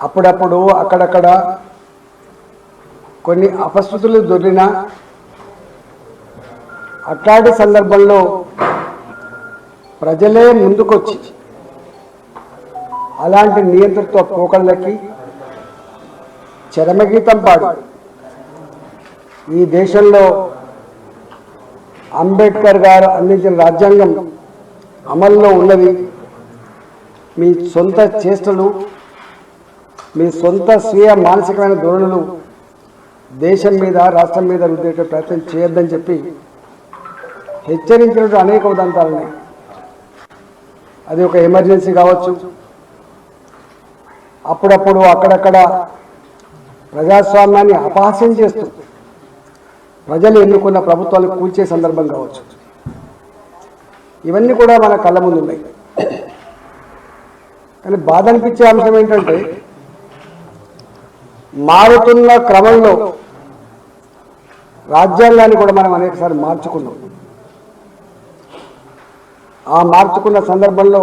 అప్పుడప్పుడు అక్కడక్కడ కొన్ని అపశృతులు దొరికినా అట్లాంటి సందర్భంలో ప్రజలే ముందుకొచ్చి అలాంటి నియంత్రిత్వ పోకళ్ళకి చరమగీతం పాడు ఈ దేశంలో అంబేద్కర్ గారు అందించిన రాజ్యాంగం అమల్లో ఉన్నది. మీ సొంత చేష్టలు, మీ సొంత స్వీయ మానసికమైన ధోరణులు దేశం మీద రాష్ట్రం మీద రుద్దేట ప్రయత్నం చేయొద్దని చెప్పి హెచ్చరించినట్టు అనేక ఉదంతాలున్నాయి. అది ఒక ఎమర్జెన్సీ కావచ్చు, అప్పుడప్పుడు అక్కడక్కడ ప్రజాస్వామ్యాన్ని అపహాస్యం చేస్తూ ప్రజలు ఎన్నుకున్న ప్రభుత్వాలు కూల్చే సందర్భం కావచ్చు. ఇవన్నీ కూడా మన కళ్ళ ముందు ఉన్నాయి. కానీ బాధ అనిపించే అంశం ఏంటంటే మారుతున్న క్రమంలో రాజ్యాంగాన్ని కూడా మనం అనేకసార్లు మార్చుకున్నాం. ఆ మార్చుకున్న సందర్భంలో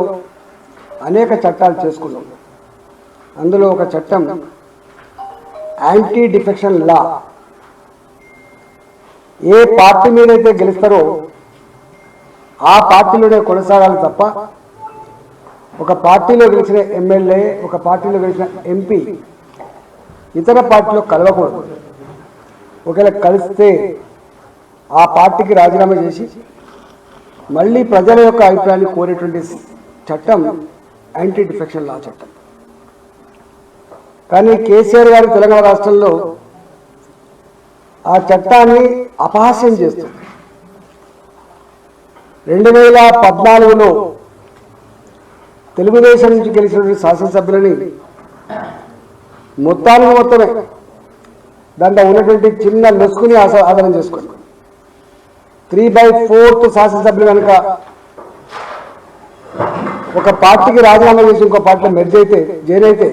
అనేక చట్టాలు చేసుకున్నాం. అందులో ఒక చట్టం యాంటీ డిఫెక్షన్ లా. ఏ పార్టీ మీదైతే గెలుస్తారో ఆ పార్టీలోనే కొనసాగాలి తప్ప ఒక పార్టీలో గెలిచిన ఎమ్మెల్యే, ఒక పార్టీలో గెలిచిన ఎంపీ ఇతర పార్టీలో కలవకూడదు. ఒకవేళ కలిస్తే ఆ పార్టీకి రాజీనామా చేసి మళ్ళీ ప్రజల యొక్క అభిప్రాయాన్ని కోరేటువంటి చట్టం యాంటీ డిఫెక్షన్ లా చట్టం. కానీ కేసీఆర్ గారు తెలంగాణ రాష్ట్రంలో ఆ చట్టాన్ని అపహాస్యం చేస్తుంది. 2014లో తెలుగుదేశం నుంచి గెలిచిన శాసనసభ్యులని మొత్తమే దాంట్లో ఉన్నటువంటి చిన్న లొసుకుని ఆధారం చేసుకుని 3/4 శాసనసభ్యులు కనుక ఒక పార్టీకి రాజీనామా చేసి ఇంకో పార్టీలో జైన్ అయితే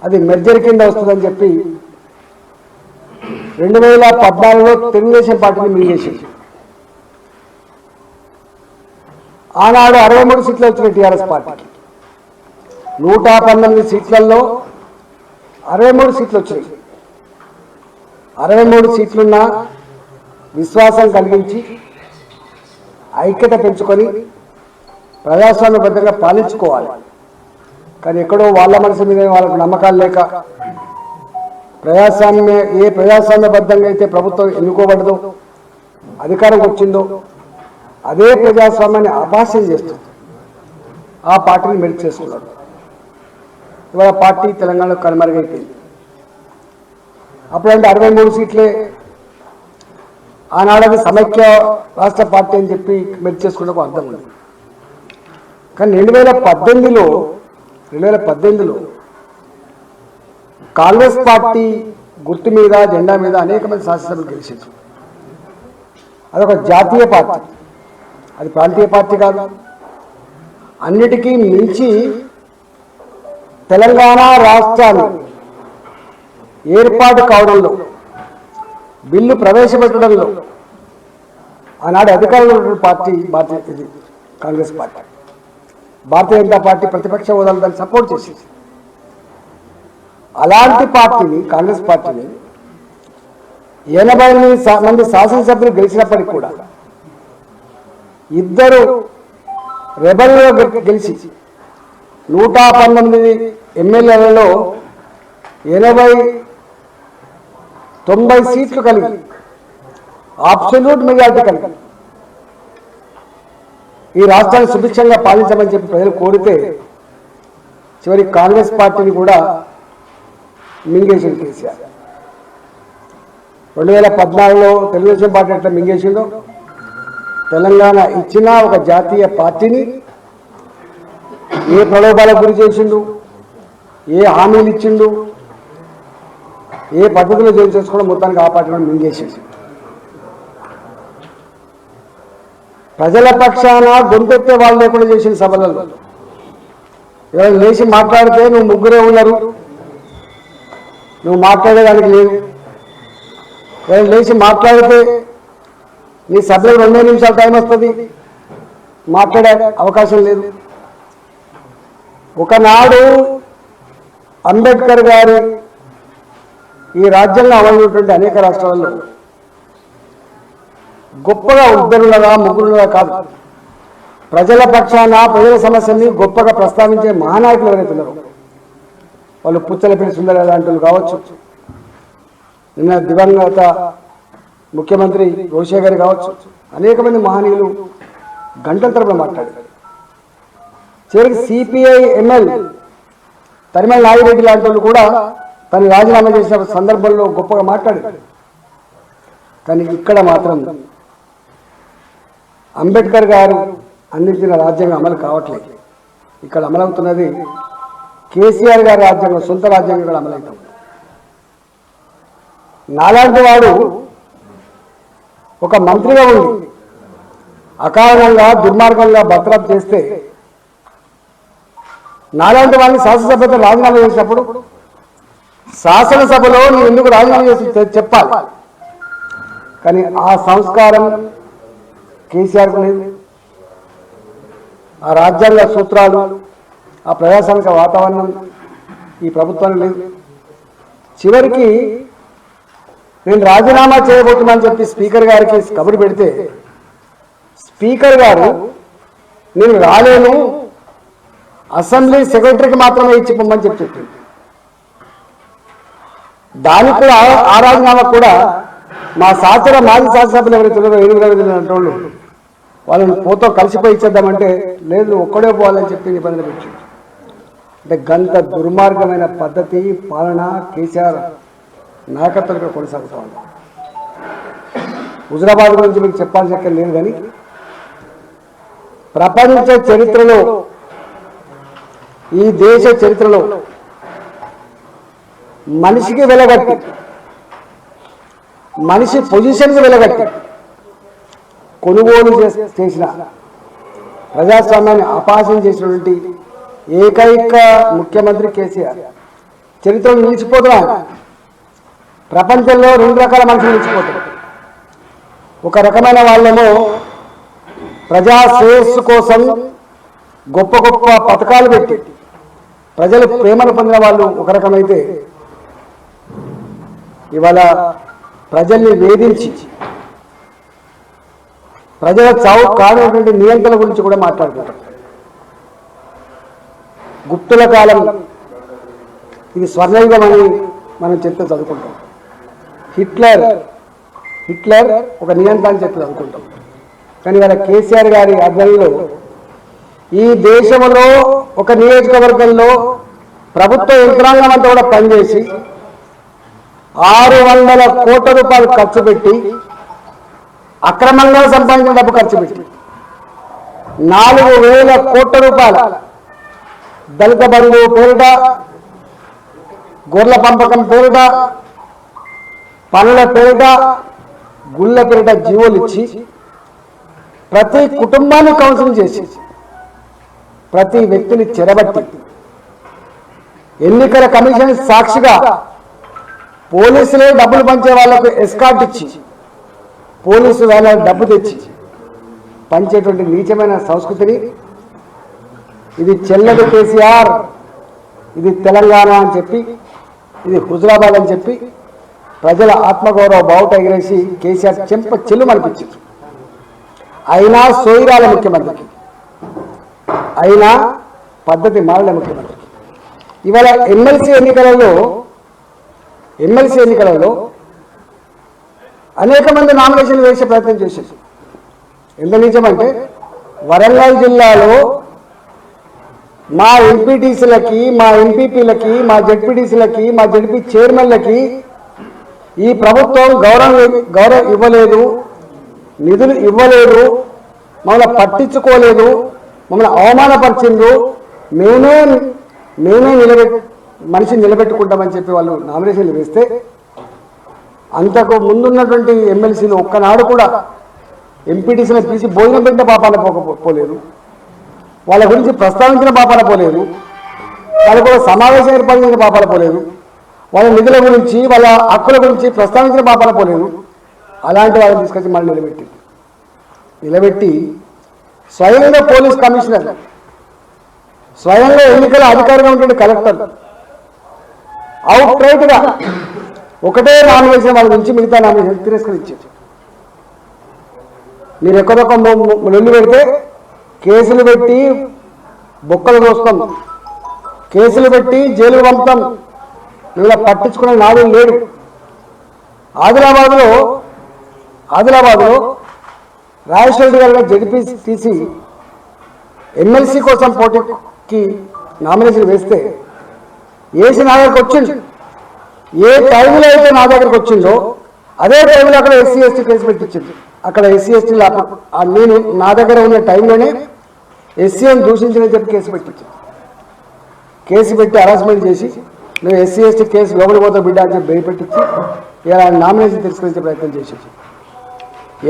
అది మెర్జర్ కింద వస్తుందని చెప్పి 2014లో తెలుగుదేశం పార్టీని మింగేసింది. ఆనాడు 63 సీట్లు వచ్చిన టీఆర్ఎస్ పార్టీకి 119 సీట్లలో 63 సీట్లు వచ్చాయి. 63 సీట్లున్న విశ్వాసం కలిగించి ఐక్యత పెంచుకొని ప్రజాస్వామ్యబద్ధంగా పాలించుకోవాలి. కానీ ఎక్కడో వాళ్ళ మనసు మీద వాళ్ళకు నమ్మకాలు లేక ఏ ప్రజాస్వామ్యబద్ధంగా అయితే ప్రభుత్వం ఎన్నుకోబడదో, అధికారం వచ్చిందో అదే ప్రజాస్వామ్యాన్ని అపహాస్యం చేస్తుంది. ఆ పార్టీని మెరుగు చేసుకున్నాడు. ఇవాళ పార్టీ తెలంగాణలో కనుమరుగైపోయింది. అప్పుడంటే 63 సీట్లే ఆనాడది సమైక్య రాష్ట్ర పార్టీ అని చెప్పి మెరుగు చేసుకున్నకు అర్థం ఉంది. కానీ 2018లో కాంగ్రెస్ పార్టీ గుర్తు మీద, జెండా మీద అనేక మంది శాసనసభ్యులు గెలిచారు. అదొక జాతీయ పార్టీ, అది ప్రాంతీయ పార్టీ కాదు. అన్నిటికీ మించి తెలంగాణ రాష్ట్రాన్ని ఏర్పాటు కావడంలో, బిల్లు ప్రవేశపెట్టడంలో ఆనాడు అధికారంలో ఉన్న party Congress party. Bharatiya Janata party ప్రతిపక్ష హోదాలు దాన్ని సపోర్ట్ చేసింది. అలాంటి పార్టీని, కాంగ్రెస్ పార్టీని 80 మంది శాసనసభ్యులు గెలిచినప్పటికీ కూడా ఇద్దరు రెబల్లో గెలిచి 119 ఎమ్మెల్యేలలో 90 సీట్లు కలిగి అబ్సల్యూట్ మెజారిటీ కలిగి ఈ రాష్ట్రాన్ని సుభిక్షంగా పాలించమని చెప్పి ప్రజలు కోరితే చివరి కాంగ్రెస్ పార్టీని కూడా మింగేసింది కేసీఆర్. 2014లో తెలుగుదేశం పార్టీ ఎట్లా మింగేసిందో, తెలంగాణ ఇచ్చిన ఒక జాతీయ పార్టీని ఏ ప్రలోభాలకు గురి చేసిండు, ఏ హామీలు ఇచ్చిండు, ఏ పద్ధతిలో జైలు చేసుకోవడం మొత్తానికి ఆ పార్టీని మింగేసింది. ప్రజల పక్షాన గొంతెత్తే వాళ్ళు లేకుండా చేసిన సభలలో ఎవరు లేచి మాట్లాడితే నువ్వు ముగ్గురే ఉన్నారు, నువ్వు మాట్లాడేదానికి లేదు, ఎవరు లేచి మాట్లాడితే నీ సభ్యులకు 2 నిమిషాలు టైం వస్తుంది, మాట్లాడే అవకాశం లేదు. ఒకనాడు అంబేద్కర్ గారి ఈ రాజ్యాంగం అమలైనటువంటి అనేక రాష్ట్రాల్లో గొప్పగా ఇద్దరున్నదా ముగ్గురున్నదా కాదు, ప్రజల పక్షాన ప్రజల సమస్యల్ని గొప్పగా ప్రస్తావించే మహానాయకులు ఎవరైతే ఉన్నారో వాళ్ళు పుచ్చలపల్లి సుందర లాంటి కావచ్చు, నిన్న దివంగత ముఖ్యమంత్రి రోషే గారు కావచ్చు, అనేక మంది మహనీయులు గంటల తరపున మాట్లాడారు. చివరికి సిపిఐ ఎంఎల్ తరిమల నాగిరెడ్డి లాంటి వాళ్ళు కూడా తను రాజీనామా చేసిన సందర్భంలో గొప్పగా మాట్లాడారు. కానీ ఇక్కడ మాత్రం అంబేద్కర్ గారు అందించిన రాజ్యాంగం అమలు కావట్లేదు. ఇక్కడ అమలవుతున్నది కేసీఆర్ గారి రాజ్యాంగం, సొంత రాజ్యాంగం కూడా అమలవుతుంది. నాలాంటి వాడు ఒక మంత్రిగా ఉండి అకారణంగా దుర్మార్గంగా బర్తరఫ్ చేస్తే నాలాంటి వాడిని శాసనసభ్యత రాజీనామా చేసినప్పుడు శాసనసభలో నేను ఎందుకు రాజీనామా చేసి చెప్పాలి. కానీ ఆ సంస్కారం కేసీఆర్కు లేదు, ఆ రాజ్యాంగ సూత్రాలు, ఆ ప్రజాస్వామిక వాతావరణం ఈ ప్రభుత్వానికి లేదు. చివరికి నేను రాజీనామా చేయబోతున్నానని చెప్పి స్పీకర్ గారికి కబురు పెడితే స్పీకర్ గారు నేను రాలేను, అసెంబ్లీ సెక్రటరీకి మాత్రమే ఇచ్చి పొమ్మని చెప్పింది. దానికి కూడా ఆ రాజీనామా కూడా మా మాజీ శాసనసభ్యులు ఎవరైతే వాళ్ళు వాళ్ళని పోతో కలిసిపోయి ఇచ్చేద్దామంటే లేదు ఒక్కడే పోవాలని చెప్పి నిబంధన పెట్టింది. అంటే గంత దుర్మార్గమైన పద్ధతి పాలన కేసీఆర్ నాయకత్వంలో కొనసాగుతూ ఉంది. హుజరాబాద్ గురించి మీకు చెప్పాల్సిన లేదు, కానీ ప్రపంచ చరిత్రలో ఈ దేశ చరిత్రలో మనిషికి వెలగట్టి, మనిషి పొజిషన్కి వెలగట్టి కొనుగోలు చేసిన ప్రజాస్వామ్యాన్ని అపహాస్యం చేసినటువంటి ఏకైక ముఖ్యమంత్రి కేసీఆర్. చరిత్రలో నిలిచిపోతున్నారు. ప్రపంచంలో రెండు రకాల మనుషులు నిలిచిపోతారు. ఒక రకమైన వాళ్ళేమో ప్రజా శ్రేయస్సు కోసం గొప్ప గొప్ప పథకాలు పెట్టి ప్రజలు ప్రేమను పొందిన వాళ్ళు ఒక రకమైతే, ఇవాళ ప్రజల్ని వేధించి ప్రజల చావు కానటువంటి నియంత్రణ గురించి కూడా మాట్లాడుకుంటారు. గుప్తుల కాలం ఇది స్వర్ణయుగం అని మనం చెప్తే చదువుకుంటాం. హిట్లర్ ఒక నియంత్రణ చెప్తే చదువుకుంటాం. కానీ ఇవాళ కేసీఆర్ గారి ఆధ్వర్యంలో ఈ దేశంలో ఒక నియోజకవర్గంలో ప్రభుత్వ యంత్రాంగం అంతా కూడా పనిచేసి 600 కోట్ల రూపాయలు ఖర్చు పెట్టి అక్రమంగా సంపాదించిన డబ్బు ఖర్చు పెట్టి 4,000 కోట్ల రూపాయల దళిత బంధు పేరిట, గొర్రెల పంపకం పేరిట, పనుల పేరిట, గుళ్ళ పేరిట జీవోలు ఇచ్చి ప్రతి కుటుంబాన్ని కౌన్సిలింగ్ చేసి ప్రతి వ్యక్తిని చెరబట్టి ఎన్నికల కమిషన్ సాక్షిగా పోలీసులే డబ్బులు పంచే వాళ్లకు ఎస్కార్ట్ ఇచ్చి పోలీసు వాళ్ళ డబ్బు తెచ్చి పంచేటువంటి నీచమైన సంస్కృతిని, ఇది చెల్లదు కేసీఆర్, ఇది తెలంగాణ అని చెప్పి, ఇది హుజరాబాద్ అని చెప్పి ప్రజల ఆత్మగౌరవ బావుట ఎగిరేసి కేసీఆర్ చెంప చెల్లు మనిపించారు. అయినా సోయిరాల ముఖ్యమంత్రికి, అయినా పద్ధతి మారలే ముఖ్యమంత్రికి. ఇవాళ ఎమ్మెల్సీ ఎన్నికలలో అనేక మంది నామినేషన్లు వేసే ప్రయత్నం చేశారు. ఎంత నిజమంటే వరంగల్ జిల్లాలో మా ఎంపీటీసీలకి, మా ఎంపీపీలకి, మా జెడ్పీటీసీలకి, మా జెడ్పీ చైర్మన్లకి ఈ ప్రభుత్వం గౌరవం ఇవ్వలేదు, నిధులు ఇవ్వలేదు, మమ్మల్ని పట్టించుకోలేదు, మమ్మల్ని అవమానపరిచిండ్రు, మేమే మనిషిని నిలబెట్టుకుంటామని చెప్పి వాళ్ళు నామినేషన్లు వేస్తే అంతకు ముందున్నటువంటి ఎమ్మెల్సీలు ఒక్కనాడు కూడా ఎంపీటీసీని పిలిచి భోజనం పెట్టిన పాపాన పోలేదు, వాళ్ళ గురించి ప్రస్తావించిన పాపాన పోలేదు, వాళ్ళ కూడా సమావేశం ఏర్పాటు చేసిన పాపాన పోలేదు, వాళ్ళ నిధుల గురించి వాళ్ళ హక్కుల గురించి ప్రస్తావించిన పాపాన పోలేదు. అలాంటి వాళ్ళని తీసుకొచ్చి మళ్ళీ నిలబెట్టి స్వయంగా పోలీస్ కమిషనర్, స్వయంగా ఎన్నికల అధికారిగా ఉంటుండే కలెక్టర్ అవుట్ రైట్గా ఒకటే నామినేషన్ వాళ్ళ నుంచి మిగతా నామినేషన్ తిరస్కరించారు. మీరు ఎక్కడొక్క లొల్లి పెడితే కేసులు పెట్టి బొక్కలు దోస్తాం, కేసులు పెట్టి జైలు పంపుతాం. ఇలా పట్టించుకునే నాడు లేడు. ఆదిలాబాద్లో రాజేశ్వర రెడ్డి గారు జడ్పీటీసీ ఎమ్మెల్సీ కోసం పోటీకి నామినేషన్ వేస్తే వేసి నా దగ్గరకు వచ్చింది. ఏ టైంలో అయితే నా దగ్గరకు వచ్చిందో అదే టైంలో అక్కడ ఎస్సీ ఎస్టీ కేసు పెట్టించింది. అక్కడ ఎస్సీ ఎస్టీ నేను నా దగ్గర ఉన్న టైంలోనే ఎస్సీని దూషించిన చెప్పి కేసు పెట్టించింది. కేసు పెట్టి హరాస్మెంట్ చేసి నువ్వు ఎస్సీ ఎస్టీ కేసు లోపలి పోతా బిడ్డ అని చెప్పి భయపెట్టించి ఇలా నామినేషన్ తిరస్కరించే ప్రయత్నం చేసేది.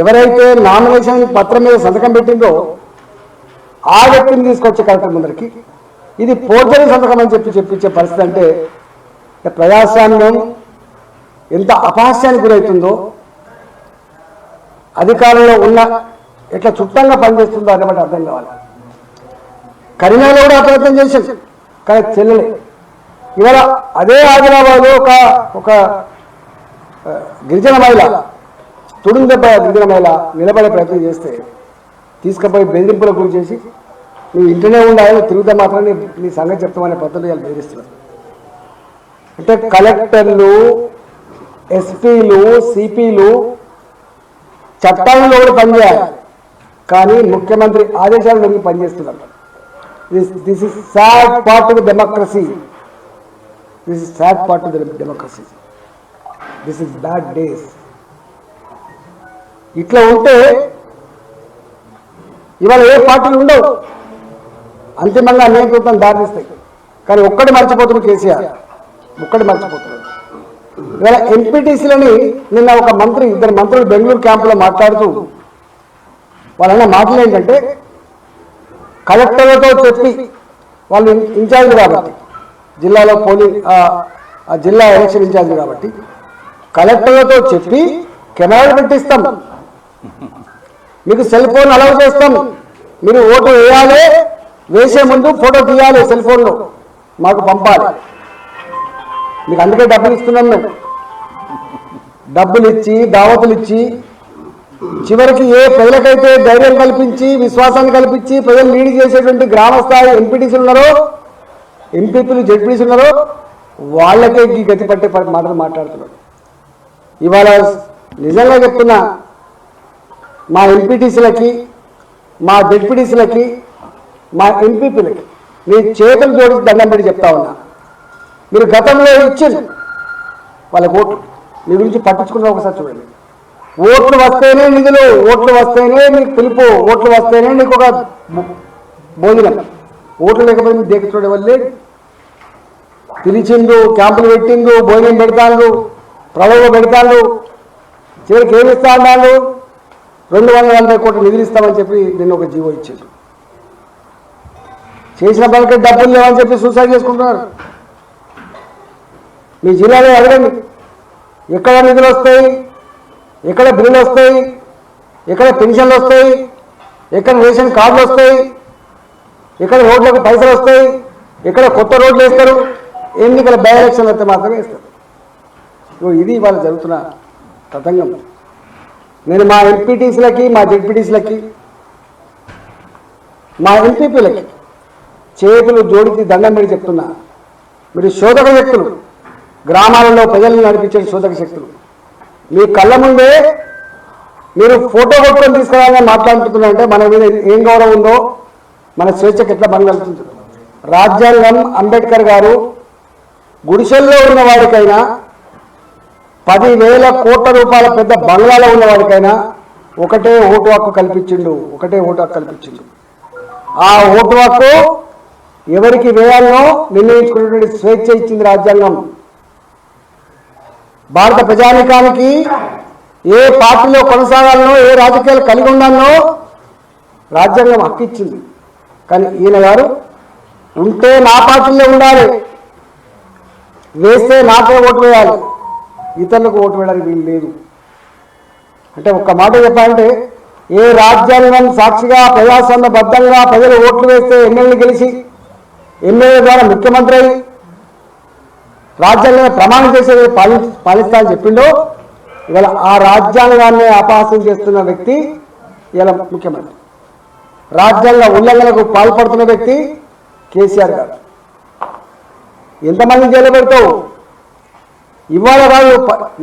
ఎవరైతే నామినేషన్ పత్రం మీద సంతకం పెట్టిందో ఆ వ్యక్తిని తీసుకొచ్చే కలెక్టర్ ముందరికి ఇది పోర్జరీ సంతకం అని చెప్పించే పరిస్థితి అంటే ప్రజాస్వామ్యం ఎంత అపహాస్యానికి గురవుతుందో, అధికారంలో ఉన్న ఎట్లా చుట్టంగా పనిచేస్తుందో అన్నమాట అర్థం కావాలి. కరీంనగర్లో కూడా ప్రయత్నం చేశారు కానీ చెల్లెలే. ఇవాళ అదే ఆదిలాబాద్లో ఒక గిరిజన మహిళ తుడుము దెబ్బ గిరిజన మహిళ నిలబడే ప్రయత్నం చేస్తే తీసుకుపోయి బెదిరింపులకు గురి చేసి నువ్వు ఇంటనే ఉండాలి, తిరుగుతా మాత్రం నీ సంగతి చెప్తామనే పద్ధతులు వాళ్ళు బెదిరిస్తున్నారు. అంటే కలెక్టర్లు, ఎస్పీలు, సిపిలు చట్టాలలో కూడా పనిచేయాలి కానీ ముఖ్యమంత్రి ఆదేశాలను పనిచేస్తున్నారు. This is sad part of democracy. This is sad part of democracy. This is bad days. ఇట్లా ఉంటే ఇవాళ ఏ పార్టీలు ఉండవు, అంతిమంగా అన్యాయకృతం దారిస్తాయి. కానీ ఒక్కటి మర్చిపోతున్నారు కేసీఆర్, ఒక్కటి మర్చిపోతున్నారు. ఇవాళ ఎంపీటీసీలని నిన్న ఒక మంత్రి, ఇద్దరు మంత్రులు బెంగళూరు క్యాంపులో మాట్లాడుతూ వాళ్ళన్న మాటలు ఏంటంటే కలెక్టర్లతో చెప్పి వాళ్ళు ఇన్ఛార్జ్ కాబట్టి జిల్లాలో జిల్లా ఎలక్షన్ ఇన్ఛార్జ్ కాబట్టి కలెక్టర్లతో చెప్పి కెమెరాలు పెట్టిస్తాం, మీకు సెల్ ఫోన్ అలౌ చేస్తాం, మీరు ఓటు వేయాలి, వేసే ముందు ఫోటో తీయాలి, సెల్ ఫోన్లో మాకు పంపాలి, మీకు అందుకే డబ్బులు ఇస్తున్నాం. మేము డబ్బులు ఇచ్చి దావతులు ఇచ్చి చివరికి ఏ ప్రజలకైతే ధైర్యం కల్పించి విశ్వాసాన్ని కల్పించి ప్రజలు లీడ్ చేసేటువంటి గ్రామస్థాయి ఎంపీటీసీలు ఉన్నారో, ఎంపీపీలు, జడ్పీటీసీ ఉన్నారో వాళ్ళకే ఈ గతి పట్టే మాటలు మాట్లాడుతున్నారు. ఇవాళ నిజంగా చెప్తున్నా, మా ఎంపీటీసీలకి, మా జడ్పీటీసీలకి, మా ఎంపీపీలకి మీ చేతులు జోడించి దండం పెట్టి చెప్తా ఉన్నా, మీరు గతంలో ఇచ్చింది వాళ్ళకి ఓట్లు మీ గురించి పట్టించుకున్న ఒకసారి చూడండి. ఓట్లు వస్తేనే నిధులు, ఓట్లు వస్తేనే నీకు పిలుపు, ఓట్లు వస్తేనే నీకు ఒక భోజనం. ఓట్లు లేకపోతే మీకు దేకి చూడే వల్లే పిలిచిండు, క్యాంపులు పెట్టిండు, భోజనం పెడతాడు, ప్రళవ పెడతాడు, చివరికి ఏమి ఇస్తా అన్నాడు, 240 కోట్లు నిధులు ఇస్తామని చెప్పి నిన్న ఒక జీవో ఇచ్చారు. చేసిన పనికి డబ్బులు లేవని చెప్పి సూసైడ్ చేసుకుంటున్నారు. మీ జిల్లాలో అడగండి, ఎక్కడ నిధులు వస్తాయి, ఎక్కడ బిల్లులు వస్తాయి, ఎక్కడ పెన్షన్లు వస్తాయి, ఎక్కడ రేషన్ కార్డులు వస్తాయి, ఎక్కడ రోడ్లకు పైసలు వస్తాయి, ఎక్కడ కొత్త రోడ్లు వేస్తారు, ఎన్నికల బై ఎలక్షన్లు అయితే మాత్రమే వేస్తారు. ఇది ఇవాళ జరుగుతున్న తతంగం. నేను మా ఎంపీటీసీలకి, మా జెడ్పీటీసీలకి, మా ఎంపీపీలకి చేతులు జోడించి దండం పెట్టి చెప్తున్నా, మీరు శోధక వ్యక్తులు, గ్రామాలలో ప్రజలను నడిపించే శోధక శక్తులు. మీ కళ్ళ ముందే మీరు ఫోటో కొట్టుకొని తీసుకురావాలని మాట్లాడుతున్నారంటే మన మీద ఏం గౌరవం ఉందో, మన స్వేచ్ఛకు ఎట్లా బంధువుతుంది. రాజ్యాంగం అంబేద్కర్ గారు గుడిసెల్లో ఉన్నవాడికైనా 10,000 కోట్ల రూపాయల పెద్ద బంగ్లాలో ఉన్నవాడికైనా ఒకటే ఓటు హక్కు కల్పించిండు, ఒకటే ఓటు హక్కు కల్పించిండు. ఆ ఓటు హక్కు ఎవరికి వేయాలనో నిర్ణయించుకునేటువంటి స్వేచ్ఛ ఇచ్చింది రాజ్యాంగం. భారత ప్రజానికానికి ఏ పార్టీలో కొనసాగాలనో, ఏ రాజకీయాలు కలిగి ఉండాలనో రాజ్యాంగం హక్కు ఇచ్చింది. కానీ ఈయన గారు ఉంటే నా పార్టీలో ఉండాలి, వేస్తే నాకే ఓటు వేయాలి, ఇతరులకు ఓటు వేయడానికి వీలు లేదు. అంటే ఒక్క మాట చెప్పాలంటే, ఏ రాజ్యాంగం సాక్షిగా ప్రజాస్వామ్యబద్ధంగా ప్రజలు ఓట్లు వేస్తే ఎమ్మెల్యేలు గెలిచి ఎమ్మెల్యే ద్వారా ముఖ్యమంత్రి అయి రాజ్యాంగం ప్రమాణం చేసేది పాలిస్తా అని చెప్పిండో ఇవాళ ఆ రాజ్యాంగాన్ని అపహాస్యం చేస్తున్న వ్యక్తి ఇలా ముఖ్యమంత్రి. రాజ్యాంగ ఉల్లంఘనకు పాల్పడుతున్న వ్యక్తి కేసీఆర్ గారు. ఎంతమంది జైలు పెడతావు? ఇవాళ కాదు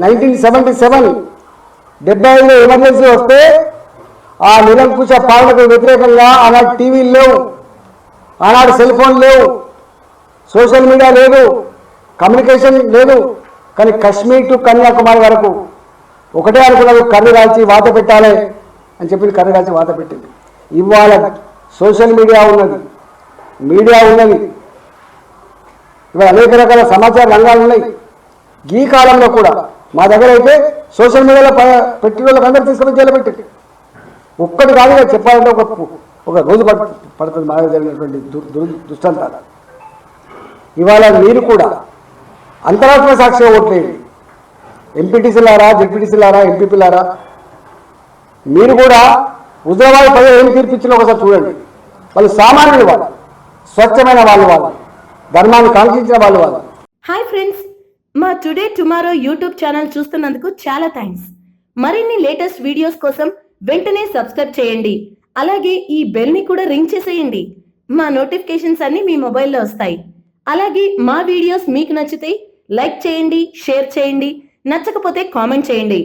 1977 75లో ఎమర్జెన్సీ వస్తే ఆ నిరంకుశ పాలనకు వ్యతిరేకంగా ఆనాడు టీవీలు లేవు, ఆనాడు సెల్ ఫోన్ లేవు, సోషల్ మీడియా లేదు, కమ్యూనికేషన్ లేదు. కానీ కశ్మీర్ టు కన్యాకుమారి వరకు ఒకటే అనుకున్నది, కర్రీ కాల్చి వాత పెట్టాలి అని చెప్పి కర్రీ కాల్చి వాత పెట్టింది. ఇవాళ సోషల్ మీడియా ఉన్నది, మీడియా ఉన్నది, ఇవాళ అనేక రకాల సమాచార రంగాలు ఉన్నాయి. ఈ కాలంలో కూడా మా దగ్గర అయితే సోషల్ మీడియాలో పెట్టిన వాళ్ళకి అందరూ తీసుకుని జైలు పెట్టి ఒక్కటి కాదు చెప్పాలంటే ఒక రోజు పడుతుంది మా జరిగినటువంటి దుష్టంతాలు. ఇవాళ మీరు కూడా అంతరాత్మ సాక్షిగా ఓట్లేయండి. ఎంపీటీసీలారా, జెడ్పీటీసీలారా, ఎంపీపీలారా, మీరు కూడా హుజరాబాద్ ప్రజలు ఏం తీర్పిచ్చినా ఒకసారి చూడండి. వాళ్ళు సామాన్యులు, వాళ్ళు స్వచ్ఛమైన వాళ్ళు ధర్మాన్ని కాంక్షించిన వాళ్ళు. హాయ్ ఫ్రెండ్స్, మా టుడే టుమారో యూట్యూబ్ ఛానల్ చూస్తున్నందుకు చాలా థ్యాంక్స్. మరిన్ని లేటెస్ట్ వీడియోస్ కోసం వెంటనే సబ్స్క్రైబ్ చేయండి. అలాగే ఈ బెల్ ని కూడా రింగ్ చేసేయండి. మా నోటిఫికేషన్స్ అన్ని మీ మొబైల్లో వస్తాయి. అలాగే మా వీడియోస్ మీకు నచ్చితే లైక్ చేయండి, షేర్ చేయండి, నచ్చకపోతే కామెంట్ చేయండి.